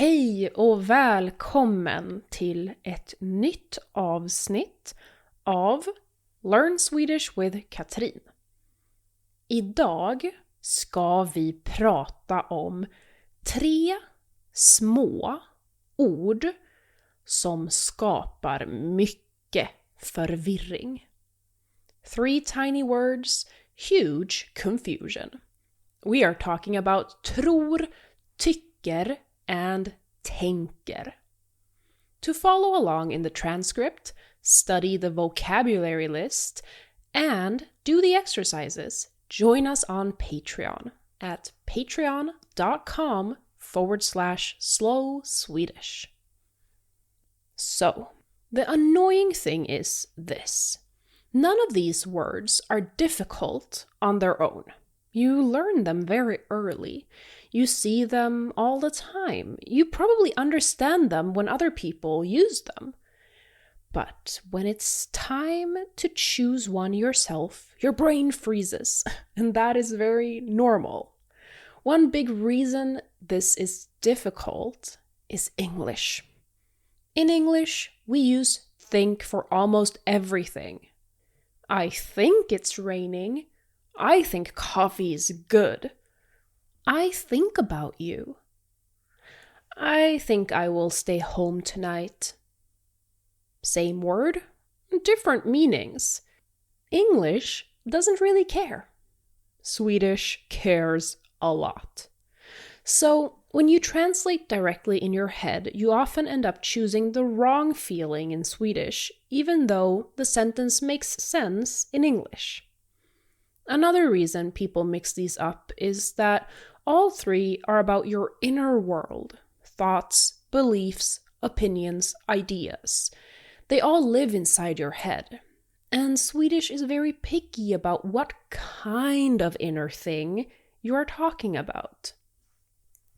Hej och välkommen till ett nytt avsnitt av Learn Swedish with Katrin. Idag ska vi prata om 3 små ord som skapar mycket förvirring. 3 tiny words, huge confusion. We are talking about tror, tycker, and tänker. To follow along in the transcript, study the vocabulary list, and do the exercises, join us on Patreon at patreon.com/slow Swedish. So, the annoying thing is this. None of these words are difficult on their own. You learn them very early. You see them all the time. You probably understand them when other people use them. But when it's time to choose one yourself, your brain freezes, and that is very normal. One big reason this is difficult is English. In English, we use think for almost everything. I think it's raining. I think coffee is good. I think about you. I think I will stay home tonight. Same word, different meanings. English doesn't really care. Swedish cares a lot. So, when you translate directly in your head, you often end up choosing the wrong feeling in Swedish, even though the sentence makes sense in English. Another reason people mix these up is that all 3 are about your inner world, thoughts, beliefs, opinions, ideas. They all live inside your head. And Swedish is very picky about what kind of inner thing you are talking about.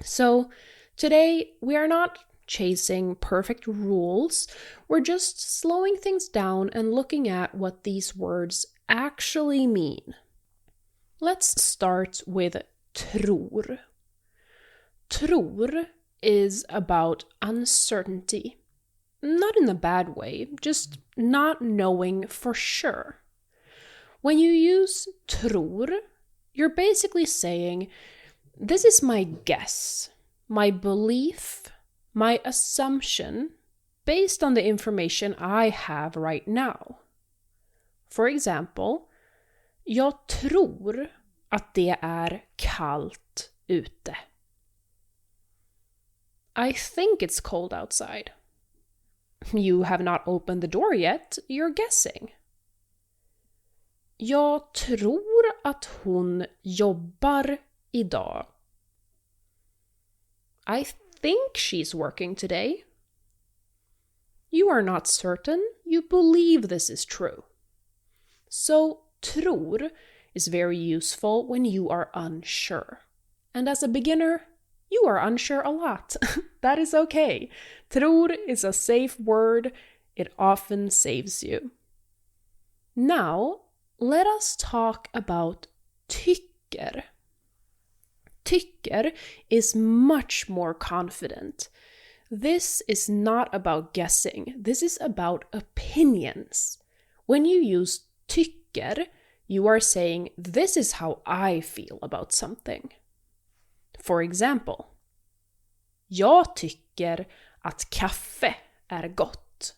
So, today we are not chasing perfect rules, we're just slowing things down and looking at what these words actually mean. Let's start with tror. Tror is about uncertainty. Not in a bad way, just not knowing for sure. When you use tror, you're basically saying, this is my guess, my belief, my assumption, based on the information I have right now. For example, jag tror att det är kallt ute. I think it's cold outside. You have not opened the door yet, you're guessing. Jag tror att hon jobbar idag. I think she's working today. You are not certain, you believe this is true. So, tror is very useful when you are unsure. And as a beginner, you are unsure a lot. That is okay. Tror is a safe word. It often saves you. Now, let us talk about tycker. Tycker is much more confident. This is not about guessing. This is about opinions. When you use tycker, you are saying, this is how I feel about something. For example, jag tycker att kaffe är gott.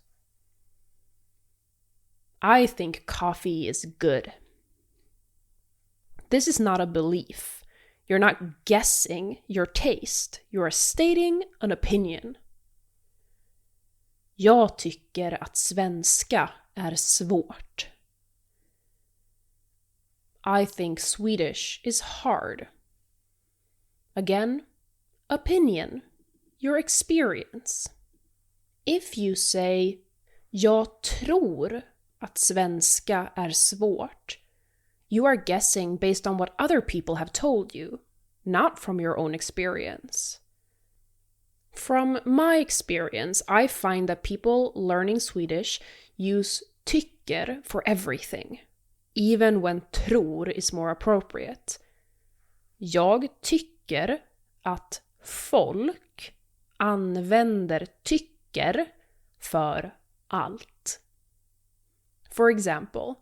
I think coffee is good. This is not a belief. You're not guessing your taste. You are stating an opinion. Jag tycker att svenska är svårt. I think Swedish is hard. Again, opinion, your experience. If you say, jag tror att svenska är svårt, you are guessing based on what other people have told you, not from your own experience. From my experience, I find that people learning Swedish use tycker for everything, even when tror is more appropriate. Jag tycker att folk använder tycker för allt. For example,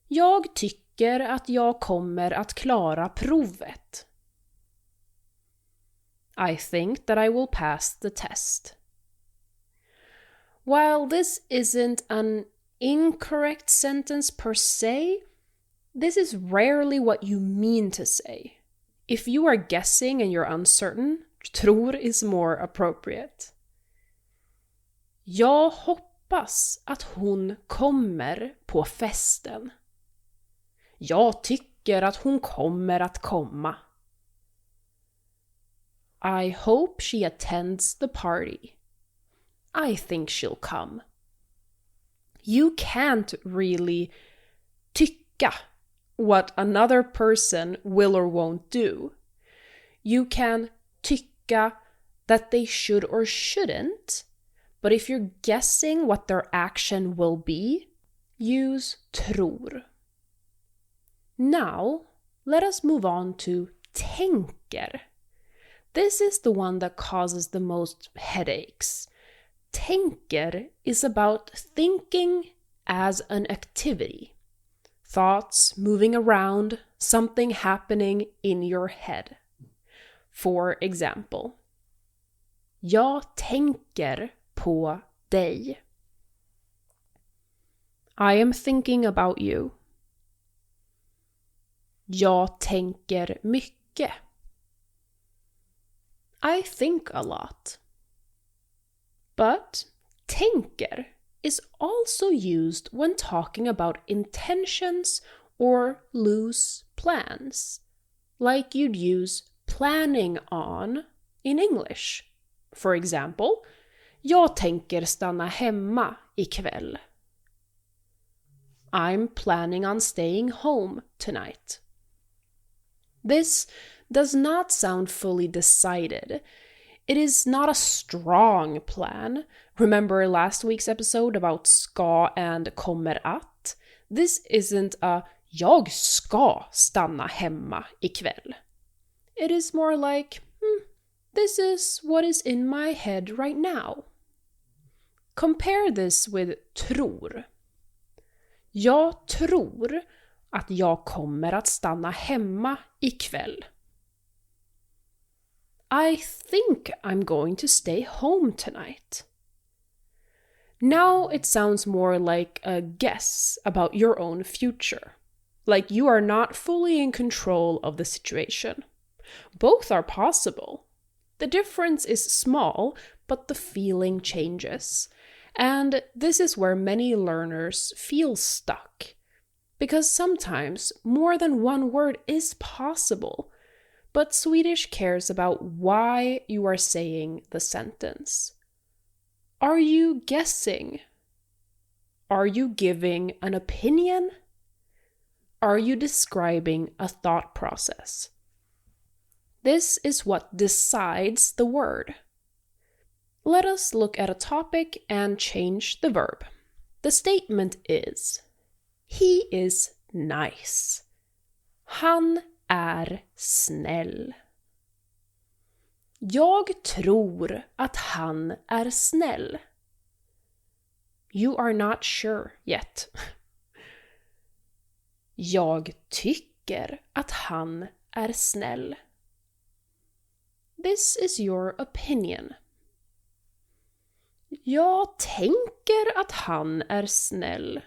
jag tycker att jag kommer att klara provet. I think that I will pass the test. While this isn't an incorrect sentence per se, this is rarely what you mean to say. If you are guessing and you're uncertain, tror is more appropriate. Jag hoppas att hon kommer på festen. Jag tycker att hon kommer att komma. I hope she attends the party. I think she'll come. You can't really tycka what another person will or won't do. You can tycka that they should or shouldn't, but if you're guessing what their action will be, use tror. Now, let us move on to tänker. This is the one that causes the most headaches. Tänker is about thinking as an activity. Thoughts moving around, something happening in your head. For example, jag tänker på dig. I am thinking about you. Jag tänker mycket. I think a lot. But tänker is also used when talking about intentions or loose plans, like you'd use planning on in English. For example, jag tänker stanna hemma ikväll. I'm planning on staying home tonight. This does not sound fully decided. It is not a strong plan. Remember last week's episode about ska and kommer att? This isn't a jag ska stanna hemma ikväll. It is more like, this is what is in my head right now. Compare this with tror. Jag tror att jag kommer att stanna hemma ikväll. I think I'm going to stay home tonight. Now it sounds more like a guess about your own future. Like you are not fully in control of the situation. Both are possible. The difference is small, but the feeling changes. And this is where many learners feel stuck. Because sometimes more than one word is possible, but Swedish cares about why you are saying the sentence. Are you guessing? Are you giving an opinion? Are you describing a thought process? This is what decides the word. Let us look at a topic and change the verb. The statement is, he is nice. Han är snäll. Jag tror att han är snäll. You are not sure yet. Jag tycker att han är snäll. This is your opinion. Jag tänker att han är snäll.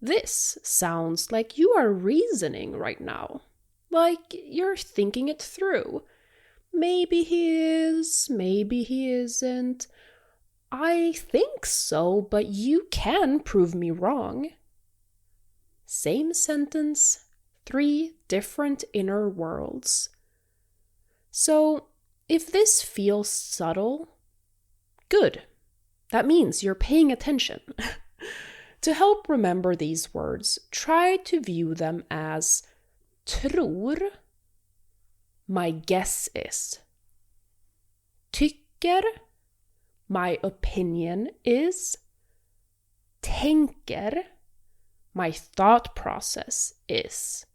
This sounds like you are reasoning right now. Like you're thinking it through. Maybe he is, maybe he isn't. I think so, but you can prove me wrong. Same sentence, 3 different inner worlds. So, if this feels subtle, good. That means you're paying attention. To help remember these words, try to view them as tror, my guess is. Tycker, my opinion is. Tänker, my thought process is.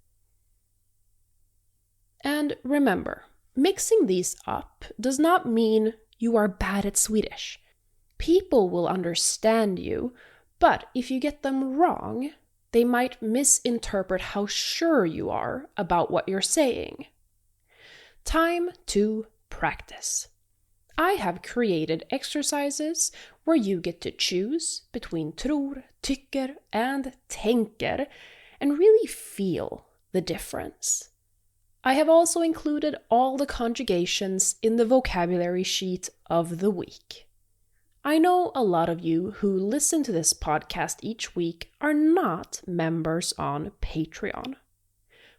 And remember, Mixing these up does not mean you are bad at Swedish. People will understand you, but if you get them wrong, they might misinterpret how sure you are about what you're saying. Time to practice. I have created exercises where you get to choose between tror, tycker, and tänker and really feel the difference. I have also included all the conjugations in the vocabulary sheet of the week. I know a lot of you who listen to this podcast each week are not members on Patreon.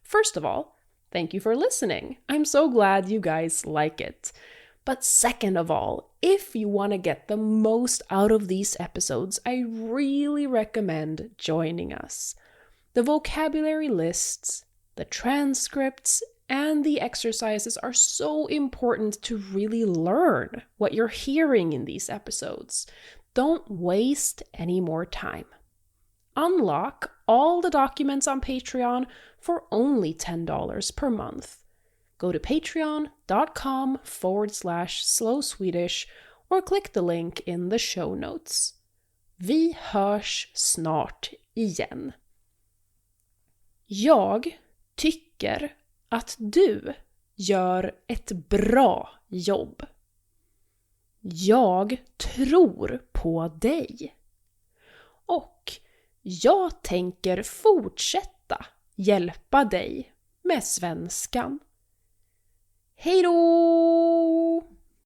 First of all, thank you for listening. I'm so glad you guys like it. But second of all, if you want to get the most out of these episodes, I really recommend joining us. The vocabulary lists, the transcripts, and the exercises are so important to really learn what you're hearing in these episodes. Don't waste any more time. Unlock all the documents on Patreon for only $10 per month. Go to patreon.com/slowswedish or click the link in the show notes. Vi hörs snart igen. Jag tycker att du gör ett bra jobb. Jag tror på dig. Och jag tänker fortsätta hjälpa dig med svenskan. Hej då!